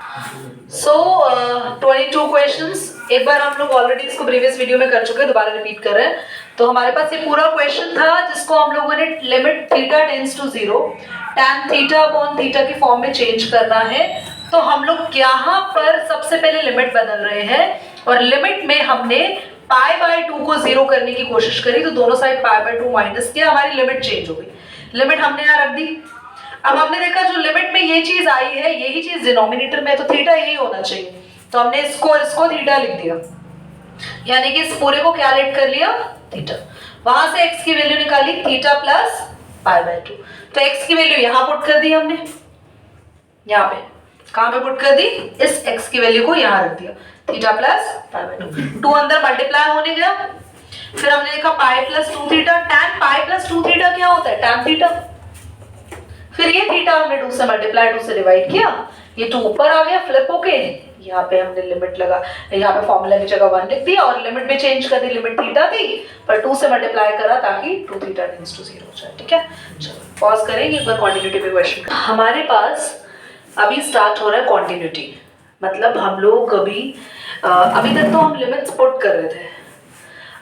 सो 22 questions एक बार हम लोग ऑलरेडी इसको प्रीवियस वीडियो में कर चुके हैं, दोबारा रिपीट कर रहे हैं। तो हमारे पास ये पूरा क्वेश्चन था जिसको हम लोगों ने limit theta tends to 0 tan theta upon theta की फॉर्म में चेंज करना है। तो हम लोग यहाँ पर सबसे पहले लिमिट बदल रहे हैं और लिमिट में हमने पाई बाय 2 को 0 करने की कोशिश करी, तो दोनों साइड पाई बाय 2 माइनस किया, हमारी लिमिट चेंज हो गई। लिमिट हमने यहाँ रख दी। अब हमने देखा जो लिमिट में ये चीज आई है यही चीज डिनोमिनेटर में, तो थीटा यही होना चाहिए, तो हमने इसको थीटा लिख दिया, यानी कि इस पूरे को क्या लेट कर लिया थीटा। वहां से x की वैल्यू निकाली थीटा प्लस पाई बाय 2, तो x की वैल्यू यहां पुट कर दी हमने, यहाँ पे कहां पे पुट कर दी, इस x की वैल्यू को यहां रख दिया थीटा प्लस पाई बाय 2, 2 अंदर मल्टीप्लाई होने गया। फिर हमने देखा pi plus 2 theta, tan pi plus 2 theta क्या होता है tan थीटा। फिर ये थीटा हमने 2 से मल्टीप्लाई 2 से डिवाइड किया, ये 2 ऊपर आ गया फ्लिप होके, यहाँ पे हमने लिमिट लगा, यहाँ पे फॉर्मूला की जगह 1 लिख दिया और लिमिट भी चेंज कर दी, लिमिट थीटा थी पर 2 से मल्टीप्लाई करा ताकि 2 थीटा टेंड्स टू 0 हो जाए। ठीक है, चलो पॉज करेंगे एक बार कॉन्टिन्यूटी पे क्वेश्चन। हमारे पास अभी स्टार्ट हो रहा है कॉन्टिन्यूटी, मतलब हम लोग अभी तक तो हम लिमिट्स पुट कर रहे थे,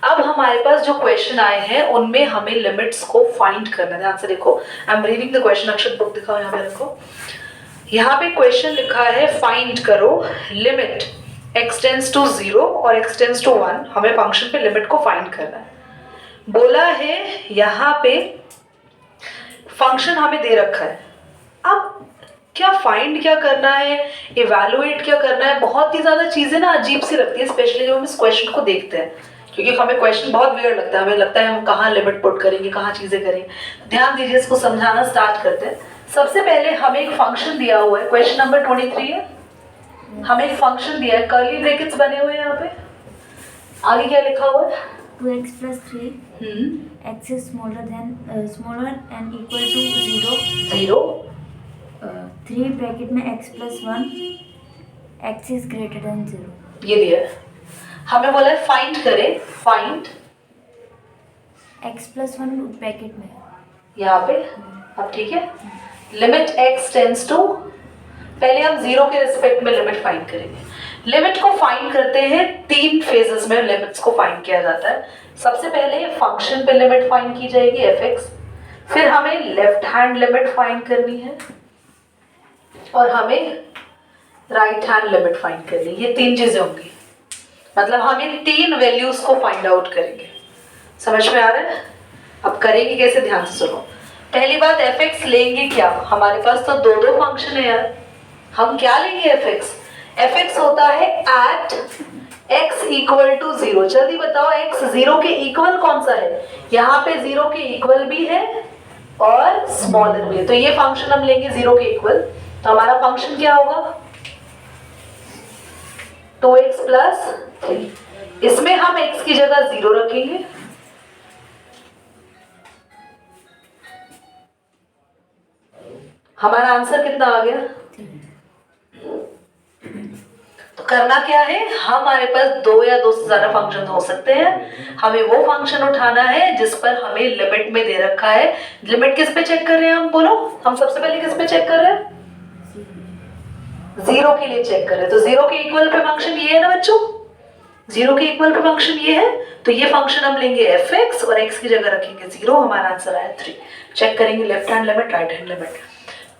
अब हमारे पास जो क्वेश्चन आए हैं उनमें हमें लिमिट्स को फाइंड करना है। ध्यान से देखो, I am reading the question, अक्षर बुक दिखाओ यहाँ पे रखो। यहाँ पे क्वेश्चन लिखा है फाइंड करो लिमिट x टेंड्स टू 0 और x टेंड्स टू 1, हमें फंक्शन पे लिमिट को फाइंड करना है। बोला है यहाँ पे फंक्शन हमें दे रखा है, अब क्या फाइंड क्या करना है, इवैल्यूएट क्या करना है, बहुत ही ज्यादा चीजें ना अजीब सी लगती है, स्पेशली जब हम इस क्वेश्चन को देखते हैं, क्योंकि हमें क्वेश्चन बहुत वियर्ड लगता है, हमें लगता है हम कहाँ लिमिट पुट करेंगे, कहाँ चीजें करेंगे। ध्यान दीजिए, इसको समझाना स्टार्ट करते हैं। सबसे पहले हमें एक फंक्शन दिया हुआ है, क्वेश्चन नंबर 23 है, हमें एक फंक्शन दिया है, कर्ली ब्रैकेट्स बने हुए हैं यहाँ पे, आगे क्या लिखा हुआ है 2x plus 3 x is smaller and equal to 0 3 bracket में x plus 1 x is greater than 0, ये दिया है। हमें बोला है फाइंड करें, फाइंड x plus 1 ब्रैकेट में यहाँ पे, अब ठीक है, लिमिट x टेंड्स टू, पहले हम 0 के रिस्पेक्ट में लिमिट फाइंड करेंगे। लिमिट को फाइंड करते हैं 3 फेजेस में, लिमिट्स को फाइंड किया जाता है। सबसे पहले फंक्शन पे लिमिट फाइंड की जाएगी fx, फिर हमें लेफ्ट हैंड लिमिट फाइंड करनी है और हमें राइट हैंड लिमिट फाइंड करनी है, ये 3 चीजें होंगी, मतलब हम इन 3 वैल्यूज को फाइंड आउट करेंगे। समझ में आ रहा है? अब करेंगे कैसे, ध्यान से सुनो। पहली बात fx लेंगे क्या, हमारे पास तो दो फंक्शन है यार, हम क्या लेंगे fx, fx होता है एट x इक्वल टू 0। जल्दी बताओ x 0 के इक्वल कौन सा है, यहाँ पे 0 के इक्वल भी है और स्मॉलर भी है, तो ये फंक्शन हम लेंगे 0 के इक्वल, तो हमारा फंक्शन क्या होगा 2x प्लस 3, इसमें हम x की जगह 0 रखेंगे, हमारा आंसर कितना आ गया। तो करना क्या है, हमारे पास 2 या 2 से ज्यादा फंक्शन हो सकते हैं, हमें वो फंक्शन उठाना है जिस पर हमें लिमिट में दे रखा है। लिमिट किस पे चेक कर रहे हैं हम, बोलो, हम सबसे पहले किस पे चेक कर रहे हैं, 0 के लिए चेक कर रहे हैं, तो 0 के इक्वल पे फंक्शन ये है ना बच्चों, 0 के इक्वल पे फंक्शन ये है, तो ये फंक्शन हम लेंगे fx और x की जगह रखेंगे 0, हमारा आंसर आया 3। चेक करेंगे left hand limit, right hand limit.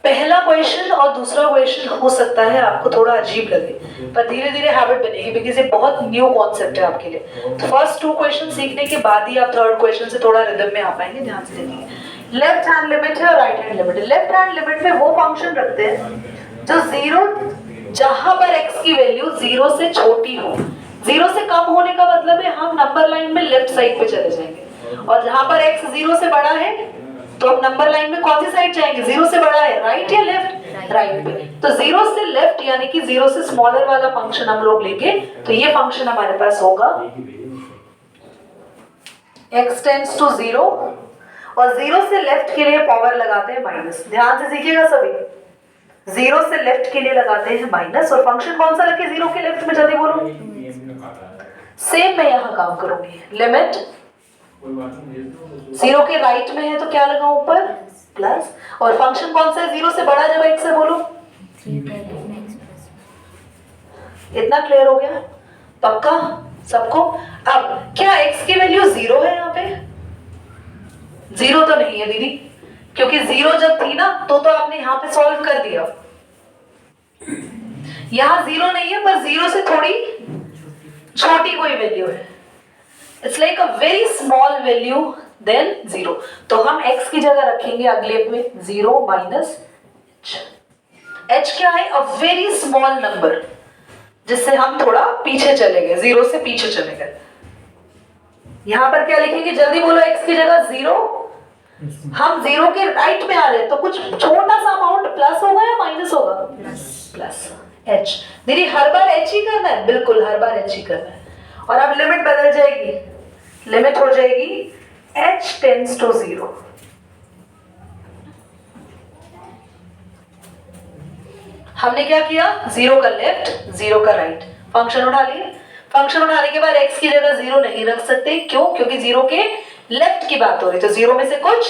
पहला क्वेश्चन और दूसरा क्वेश्चन हो सकता है आपको थोड़ा अजीब लगे, पर धीरे धीरे हैबिट बनेगी, बिकॉज़ ये बहुत न्यू कॉन्सेप्ट है आपके लिए। तो फर्स्ट 2 क्वेश्चन सीखने के बाद ही आप थर्ड क्वेश्चन से थोड़ा रिदम में आ पाएंगे। ध्यान से देखिए, लेफ्ट हैंड लिमिट है और राइट हैंड लिमिट है। लेफ्ट हैंड लिमिट में वो फंक्शन रखते हैं जो 0, जहां पर x की वैल्यू 0 से छोटी हो, 0 से कम होने का मतलब है हम नंबर लाइन में लेफ्ट साइड पे चले जाएंगे, और जहां पर x 0 से बड़ा है तो हम नंबर लाइन में कौन सी साइड जाएंगे, 0 से बड़ा है राइट या लेफ्ट, राइट पे, तो 0 से लेफ्ट यानी कि 0 से स्मॉलर वाला फंक्शन हम लोग लेंगे, तो ये फंक्शन हमारे पास होगा x टेंड्स टू 0, और 0 से लेफ्ट के लिए पावर लगाते हैं माइनस। ध्यान से सीखिएगा सभी, 0 से लेफ्ट के लिए लगाते हैं माइनस, और फंक्शन कौन सा रखे 0 के लेफ्ट में, जल्दी बोलो। सेम मैं यहाँ काम करूंगी, लिमिट 0 के राइट में है तो क्या लगाऊं ऊपर प्लस, और फंक्शन कौन सा है 0 से बड़ा जब x है, बोलो 3 ब्रैकेट में x plus इतना क्लियर हो गया पक्का सबको? अब क्या x की वैल्यू 0 है यहाँ पे? 0 तो नहीं है दीदी, क्योंकि 0 जब थी ना तो आपने यहाँ पे सॉल्व कर दिया। यहाँ 0 नहीं है, पर 0 से थोड़ी छोटी कोई वैल्यू है। It's like a very small value than 0। तो हम x की जगह रखेंगे अगले में 0 माइनस h क्या है? अ वेरी स्मॉल नंबर, जिससे हम थोड़ा पीछे चले गए, 0 से पीछे चले गए। यहां पर क्या लिखेंगे? जल्दी बोलो। x की जगह 0, हम 0 के राइट में आ रहे हैं, तो कुछ छोटा सा अमाउंट प्लस होगा या माइनस होगा? Plus h। दीदी हर बार h ही करना है? बिल्कुल हर बार h ही करना है। और अब लिमिट बदल जाएगी, लिमिट हो जाएगी h टेंड्स टू 0। हमने क्या किया? 0 का लेफ्ट 0 का राइट, फंक्शन उठा लिए। फंक्शन उठाने के बाद x की जगह 0 नहीं रख सकते, क्यों? क्योंकि 0 के लेफ्ट की बात हो रही, तो 0 में से कुछ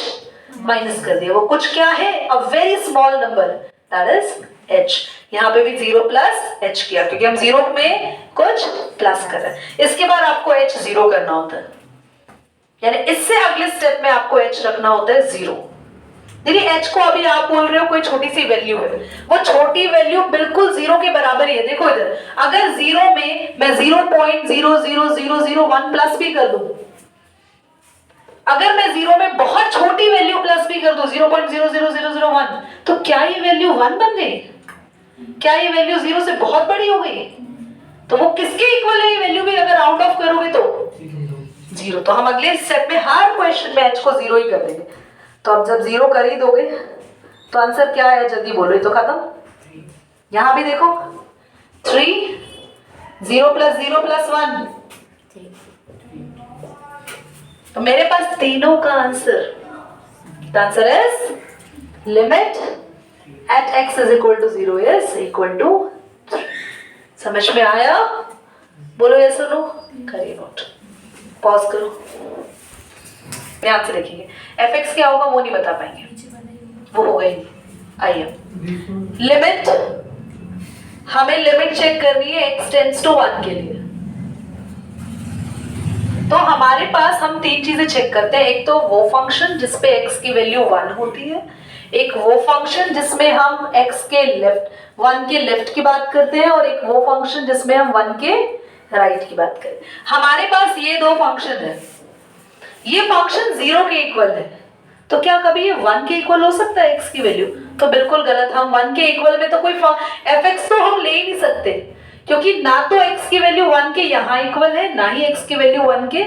माइनस कर दिया। वो कुछ क्या है? अ very small number, that is h। यहाँ पे भी 0 प्लस h किया, क्योंकि हम 0 में कुछ प्लस कर रहे हैं। इसके बाद आपको h 0 करना होता है, यानी इससे अगले स्टेप में आपको h रखना होता है 0। दीदी h को अभी आप बोल रहे हो कोई छोटी सी वैल्यू है, वो छोटी वैल्यू बिल्कुल 0 के बराबर ही है। देखो इधर, अगर 0 में मैं 0.00001 प्लस भी कर दूं, अगर मैं 0 में बहुत छोटी वैल्यू प्लस भी कर दूं 0.00001, तो क्या ये वैल्यू 1 बन गई? क्या ये वैल्यू 0 से बहुत बड़ी हो गई? तो वो किसके इक्वल है ये वैल्यू भी, अगर राउंड ऑफ करोगे तो 0। तो हम अगले स्टेप में हर क्वेश्चन में h को 0 ही कर देंगे। तो अब जब 0 कर ही दोगे तो आंसर क्या है? जल्दी बोलो, ये तो खत्म। यहां भी देखो 3, 0 प्लस 0 प्लस 1, तो मेरे पास तीनों का answer is limit at x is equal to 0 is equal to 3। समझ में आया? बोलो यस और नो, करिए नोट, पॉज करो, ध्यान से देखिए। fx क्या होगा वो नहीं बता पाएंगे, वो होगा ही नहीं। आइए लिमिट, हमें लिमिट चेक करनी है x टेंड्स टू 1 के लिए। तो हमारे पास हम तीन चीजें चेक करते हैं। एक तो वो फंक्शन जिसपे x की वैल्यू 1 होती है, एक वो फंक्शन जिसमें हम x के लेफ्ट 1 के लेफ्ट की बात करते हैं, और एक वो फंक्शन जिसमें हम 1 के राइट की बात करें। हमारे पास ये दो फंक्शन है, ये फंक्शन 0 के इक्वल है, तो क्या कभी ये 1 के इक्वल हो सकता है x की वैल्यू? तो बिल्कुल गलत। हम 1 के इक्वल में तो कोई fx तो हम ले ही नहीं सकते, क्योंकि ना तो x की वैल्यू 1 के यहाँ इक्वल है, ना ही x की वैल्यू 1 के।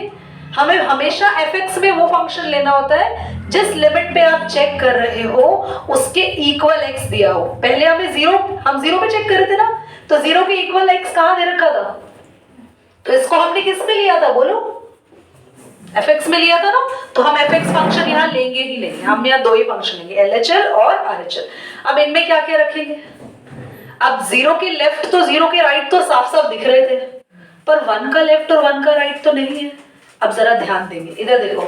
हमें हमेशा fx में वो फंक्शन लेना होता है जिस लिमिट पे आप चेक कर रहे हो उसके इक्वल x दिया हो। पहले हम 0 पे चेक कर रहे थे ना, तो 0 के इक्वल x कहाँ दे रखा था? तो इसको हमने किस में लिया था? बोलो, fx में लिया था ना। तो हम fx फंक्शन यहाँ लेंगे ही लेंगे। हम यहाँ दो ही फंक्शन लेंगे, LHL और RHL। अब इनमें क्या क्या रखेंगे? अब 0 के लेफ्ट तो 0 के राइट तो साफ साफ दिख रहे थे, पर 1 का लेफ्ट और 1 का राइट तो नहीं है। अब जरा ध्यान देंगे, इधर देखो,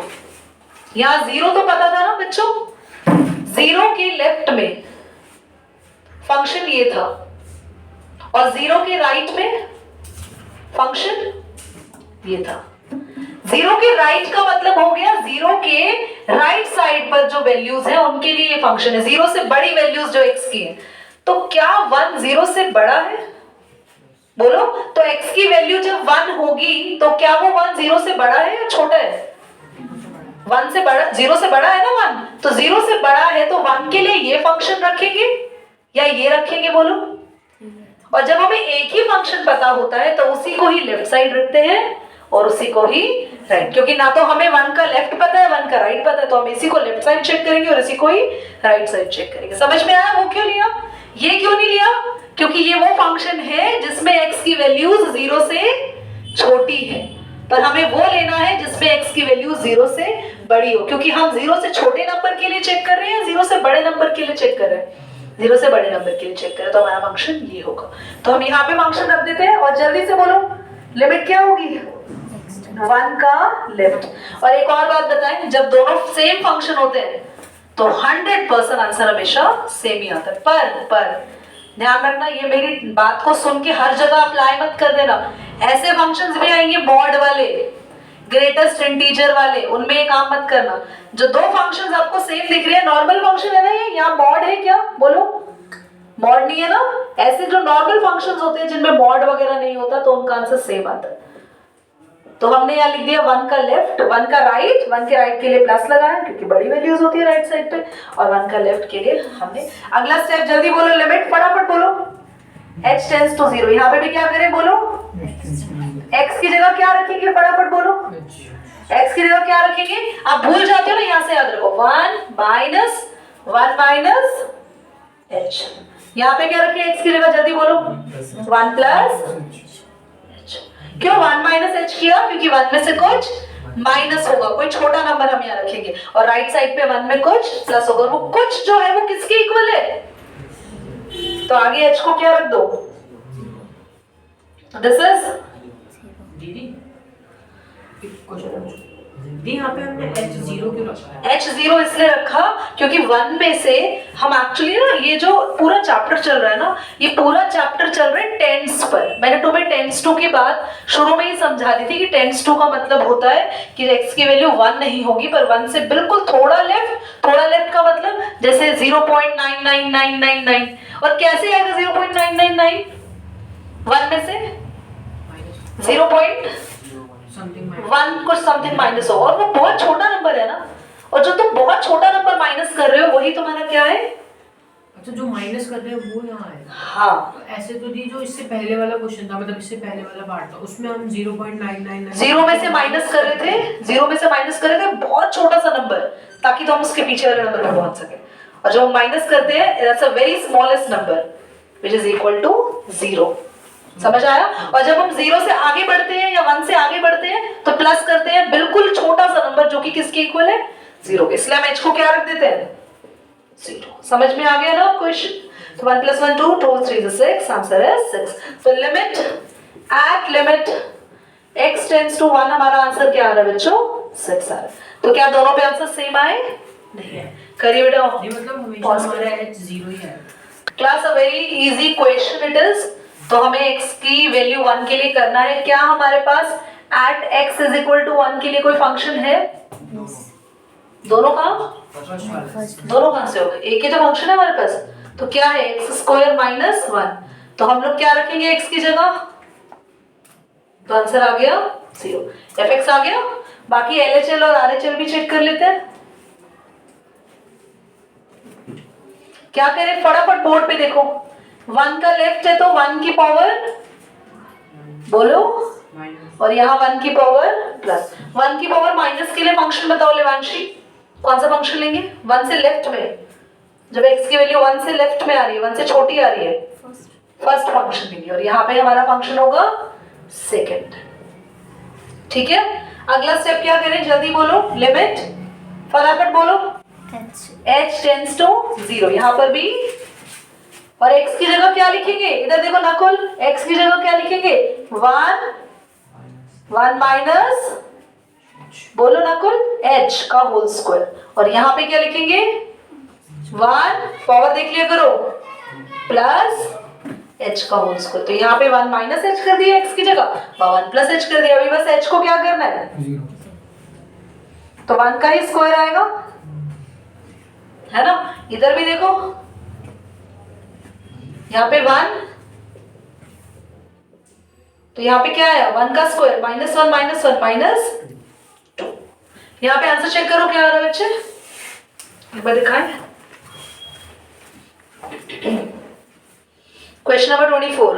यहाँ 0 तो पता था ना बच्चों, 0 के लेफ्ट में फंक्शन ये था, और 0 के राइट में फंक्शन ये था। 0 के राइट का मतलब हो गया 0 के राइट साइड पर जो वैल्यूज है उनके लिए ये फंक्शन है। 0 से बड़ी वैल्यूज जो x की है, तो क्या 1 0 से बड़ा है? बोलो, तो x की वैल्यू जब 1 होगी तो क्या वो 1 0 से बड़ा है या छोटा है? 1 से बड़ा, 0 से बड़ा है ना 1, तो 0 से बड़ा है तो 1 के लिए ये फंक्शन रखेंगे या ये रखेंगे? बोलो। और जब हमें एक ही फंक्शन पता होता है तो उसी को ही लेफ्ट साइड रखते हैं और उसी को ही राइट, क्योंकि ना तो हमें 1 का लेफ्ट पता है 1 का राइट पता है, तो हम इसी को लेफ्ट साइड चेक करेंगे और इसी को ही राइट साइड चेक करेंगे। समझ में आया? वो क्यों लिया, ये क्यों नहीं लिया? क्योंकि ये वो फंक्शन है जिसमें x की वैल्यूज 0 से छोटी है, पर हमें वो लेना है जिसमें x की वैल्यू 0 से बड़ी हो। क्योंकि हम 0 से छोटे नंबर के लिए चेक कर रहे हैं, 0 से बड़े नंबर के लिए चेक कर रहे हैं, 0 से बड़े नंबर के लिए चेक करें तो हमारा फंक्शन ये होगा। तो हम यहाँ पे फंक्शन रख देते हैं और जल्दी से बोलो लिमिट क्या होगी? 1 का लेफ्ट। और एक और बात बताएं, जब दोनों सेम फंक्शन होते हैं तो 100% आंसर हमेशा सेम ही आता है। पर ध्यान रखना, ये मेरी बात को सुन के हर जगह अप्लाई मत कर देना। ऐसे फंक्शंस भी आएंगे मॉड वाले, ग्रेटेस्ट इंटीजर वाले, उनमें ये काम मत करना। जो दो फंक्शंस आपको सेम दिख रहे हैं, नॉर्मल फंक्शन है ना ये, यहाँ मॉड है क्या, बोलो मॉड नहीं है ना। ऐसे जो नॉर्मल फंक्शंस होते हैं जिनमें मॉड वगैरह नहीं होता, तो उनका आंसर सेम आता है। तो हमने यहाँ लिख दिया 1 का लेफ्ट, 1 का राइट, 1 के राइट के लिए प्लस लगाया क्योंकि बड़ी वैल्यूज होती है राइट साइड पे, और 1 का लेफ्ट के लिए हमने। अगला स्टेप जल्दी बोलो, लिमिट फटाफट बोलो, h टेंड्स टू 0। यहाँ पे भी क्या करें बोलो, x की जगह क्या रखेंगे, फटाफट बोलो, x की जगह क्या रखेंगे। आप भूल जाते हो ना, यहाँ से याद रखो 1 माइनस h। यहाँ पे क्या रखें x की जगह, जल्दी बोलो, 1 प्लस। क्यों 1 माइनस h किया, क्योंकि 1 में से कुछ माइनस होगा, कोई छोटा नंबर हम यहाँ रखेंगे, और राइट साइड पे 1 में कुछ प्लस होगा, वो कुछ जो है वो किसके इक्वल है, तो आगे h को क्या रख दो, दिस इज दीदी यहाँ पे हमने h0 क्यों रखा है? h0 इसलिए रखा क्योंकि 1 में से हम एक्चुअली ना, ये जो पूरा चैप्टर चल रहा है ना, ये पूरा चैप्टर चल रहा है टेंस पर। मैंने तुम्हें टेंस 2 की बात शुरू में ही समझा दी थी कि टेंस 2 का मतलब होता है कि x की वैल्यू 1 नहीं होगी, पर 1 से बिल्कुल थोड़ा लेफ्ट का मतलब जैसे 0.99999। और कैसे आएगा 0.999, 1 में से 0.1 कुछ समथिंग माइनस होगा, और वो बहुत छोटा नंबर है ना, और जो तुम बहुत छोटा नंबर माइनस कर रहे हो वही तुम्हारा क्या है, अच्छा जो माइनस कर रहे हैं वो यहाँ है। हाँ, तो ऐसे तो दी जो इससे पहले वाला क्वेश्चन था, मतलब इससे पहले वाला पार्ट था, उसमें हम 0.999 जीरो में से माइनस कर रहे थे, जीरो में से माइनस कर रहे थे बहुत छोटा सा नंबर, ताकि तो हम उसके पीछे वाले नंबर पर पहुंच सके। और जो हम माइनस करते हैं, that's a very smallest number which is equal to 0। समझ आया। और जब हम 0 से आगे बढ़ते हैं या 1 से आगे बढ़ते हैं तो प्लस करते हैं बिल्कुल छोटा सा नंबर जो कि किसके इक्वल है, 0 के। इसलिए हम h को क्या रख देते हैं, 0। समझ में आ गया ना क्वेश्चन। तो 1 + 1 2, 2 3 6, आंसर है 6। तो लिमिट x टेंड्स टू 1, हमारा आंसर क्या आ रहा है बच्चों, 6 आ रहा है। तो क्या दोनों पे आंसर सेम आए, नहीं है। करिए बेटा, मतलब हमेशा हमारा h0 ही है। Class a very easy question it is. तो हमें x की वैल्यू 1 के लिए करना है। क्या हमारे पास at x = 1 के लिए कोई फंक्शन है, दोनों का दोनों कहां से हो गए, एक ही तो फंक्शन है हमारे पास। तो क्या है x² - 1, तो हम लोग क्या रखेंगे x की जगह, तो आंसर आ गया 0, fx आ गया। बाकी LHL और RHL भी चेक कर लेते हैं। क्या करें, फटाफट बोर्ड पे देखो, 1 का लेफ्ट है तो 1 की पावर बोलो, और यहाँ 1 की पावर प्लस। 1 की पावर माइनस के लिए फंक्शन बताओ लेवांशी, कौन सा फंक्शन लेंगे, 1 से लेफ्ट में, जब x की वैल्यू 1 से लेफ्ट में आ रही है, 1 से छोटी आ रही है, फर्स्ट फंक्शन लेंगे, और यहाँ पे हमारा फंक्शन होगा सेकंड। ठीक है, अगला स्टेप क्या करें, जल्दी बोलो, लिमिट फटाफट बोलो, h टेंड्स टू 0, यहाँ पर भी, और x की जगह क्या लिखेंगे, इधर देखो नकुल, x की जगह क्या लिखेंगे, 1 माइनस बोलो नकुल h का होल स्क्वायर, और यहाँ पे क्या लिखेंगे, 1 पावर देख लिया करो प्लस h का होल स्क्वायर। तो यहाँ पे 1 माइनस h कर दिया x की जगह, 1 प्लस h कर दिया। अभी बस h को क्या करना है, 0, तो 1 का ही स्क्वायर आएगा, है ना। इधर भी देखो, यहाँ पे 1, तो यहाँ पे क्या आया, 1 का स्क्वायर -1 -2। यहाँ पे आंसर चेक करो क्या आ रहा है बच्चे, एक बार दिखाएं। Question number 24,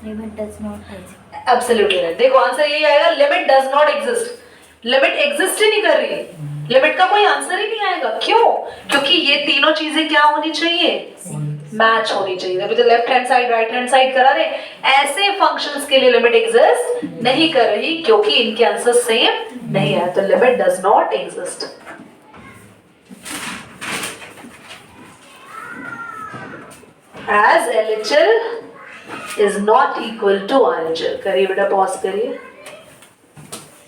limit does not exist. Absolutely right. देखो आंसर यही आएगा, limit does not exist. Limit exist ही नहीं कर रही है, लिमिट का कोई आंसर ही नहीं आएगा। क्यों, क्योंकि ये तीनों चीजें क्या होनी चाहिए, मैच होनी चाहिए। अभी तो left hand side right hand side करा रहे, ऐसे फंक्शंस के लिए लिमिट एग्जिस्ट नहीं कर रही क्योंकि इनके आंसर सेम नहीं है। तो limit does not exist. as LHL is not equal to RHL। करिए बेटा, पॉज करिए।